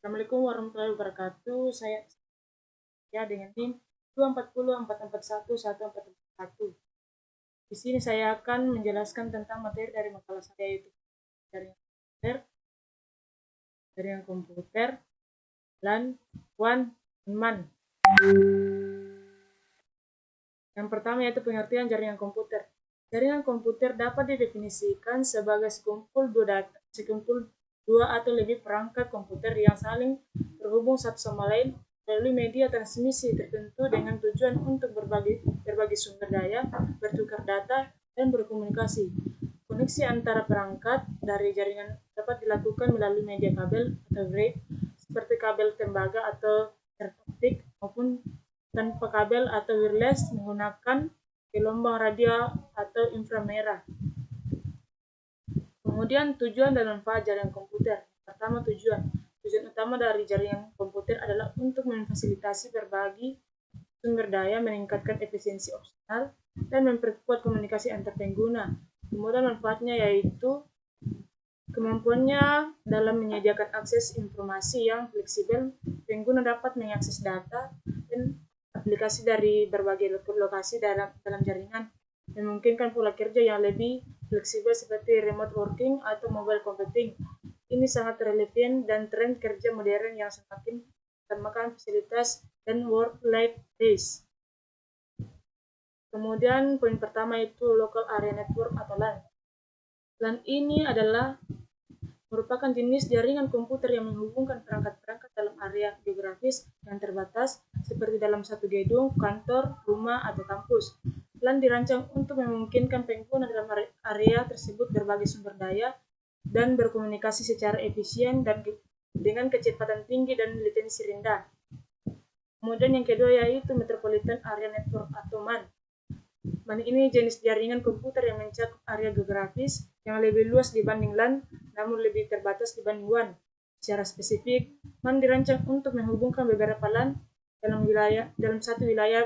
Assalamualaikum warahmatullahi wabarakatuh. Saya dengan tim 240441141. Di sini saya akan menjelaskan tentang materi dari makalah saya, yaitu jaringan komputer, LAN, WAN, dan MAN. Yang pertama yaitu pengertian jaringan komputer. Jaringan komputer dapat didefinisikan sebagai sekumpul dua atau lebih perangkat komputer yang saling terhubung satu sama lain melalui media transmisi tertentu dengan tujuan untuk berbagi sumber daya, bertukar data, dan berkomunikasi. Koneksi antara perangkat dari jaringan dapat dilakukan melalui media kabel atau braid, seperti kabel tembaga atau optik, maupun tanpa kabel atau wireless menggunakan gelombang radio atau inframerah. Kemudian tujuan dan manfaat jaringan komputer. Pertama, tujuan utama dari jaringan komputer adalah untuk memfasilitasi berbagi sumber daya, meningkatkan efisiensi operasional, dan memperkuat komunikasi antar pengguna. Kemudian manfaatnya yaitu kemampuannya dalam menyediakan akses informasi yang fleksibel. Pengguna dapat mengakses data dan aplikasi dari berbagai lokasi dalam jaringan, memungkinkan pula kerja yang lebih fleksibel seperti remote working atau mobile computing. Ini sangat relevan dan tren kerja modern yang semakin mengutamakan fasilitas dan work-life balance. Kemudian poin pertama itu local area network atau LAN. LAN ini adalah merupakan jenis jaringan komputer yang menghubungkan perangkat-perangkat dalam area geografis yang terbatas, seperti dalam satu gedung, kantor, rumah, atau kampus. LAN dirancang untuk memungkinkan pengguna dalam area tersebut berbagi sumber daya dan berkomunikasi secara efisien dan dengan kecepatan tinggi dan latensi rendah. Kemudian yang kedua yaitu Metropolitan Area Network atau MAN. MAN ini jenis jaringan komputer yang mencakup area geografis yang lebih luas dibanding LAN, namun lebih terbatas dibanding WAN. Secara spesifik, MAN dirancang untuk menghubungkan beberapa LAN dalam satu wilayah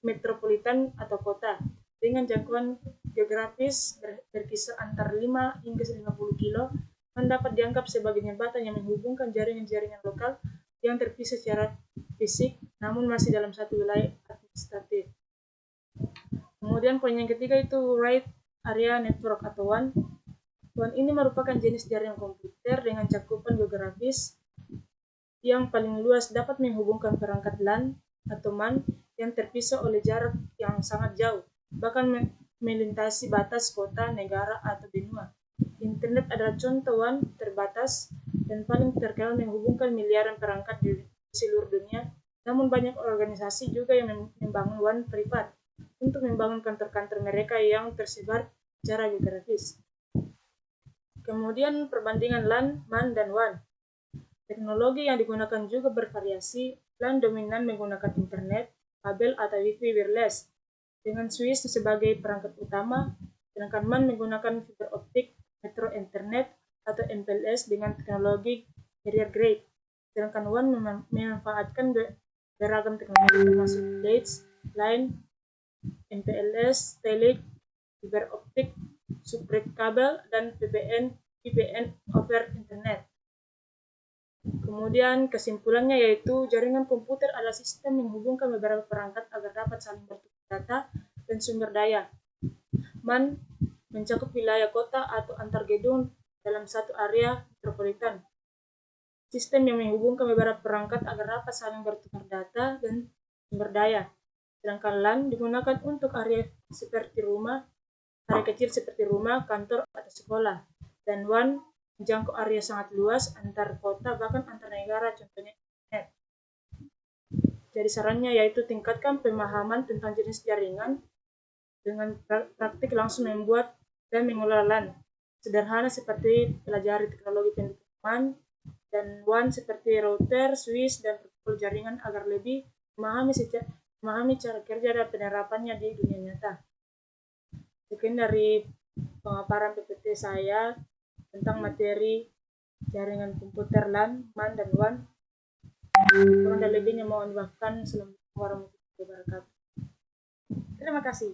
metropolitan atau kota dengan jangkauan geografis berkisar antara 5 hingga 50 kilo. MAN dapat dianggap sebagai jembatan yang menghubungkan jaringan-jaringan lokal yang terpisah secara fisik, namun masih dalam satu wilayah administratif. Kemudian poin yang ketiga itu Wide Area Network atau WAN. WAN ini merupakan jenis jaringan komputer dengan cakupan geografis yang paling luas, dapat menghubungkan perangkat LAN atau MAN yang terpisah oleh jarak yang sangat jauh, bahkan melintasi batas kota, negara, atau benua. Internet adalah contoh WAN terbatas dan paling terkenal menghubungkan miliaran perangkat di seluruh dunia. Namun banyak organisasi juga yang membangun WAN privat untuk membangun kantor-kantor mereka yang tersebar secara geografis. Kemudian perbandingan LAN, MAN, dan WAN. Teknologi yang digunakan juga bervariasi. LAN dominan menggunakan internet, kabel atau wifi wireless dengan switch sebagai perangkat utama, sedangkan MAN menggunakan fiber optik, metro internet, atau MPLS dengan teknologi carrier grade. Sedangkan WAN memanfaatkan beragam teknologi termasuk blades, line, MPLS, telik, fiber optik, submarine kabel, dan VPN over internet. Kemudian kesimpulannya yaitu jaringan komputer adalah sistem menghubungkan beberapa perangkat agar dapat saling bertukar data dan sumber daya. MAN mencakup wilayah kota atau antar gedung dalam satu area metropolitan. Sistem yang menghubungkan beberapa perangkat agar dapat saling bertukar data dan sumber daya. Sedangkan LAN digunakan untuk area kecil seperti rumah, kantor, atau sekolah. Dan WAN menjangkau area sangat luas antar kota, bahkan antar negara, contohnya internet. Jadi sarannya yaitu tingkatkan pemahaman tentang jenis jaringan dengan praktik langsung membuat dan mengelola LAN. Sederhana seperti pelajari teknologi pendeteksi dan WAN seperti router, switch, dan protokol jaringan agar lebih memahami cara kerja dan penerapannya di dunia nyata. Sekian dari pemaparan PPT saya tentang materi jaringan komputer LAN, MAN, dan WAN. Kurang dan lebihnya mohon dimaafkan. Assalamualaikum warahmatullahi wabarakatuh. Terima kasih.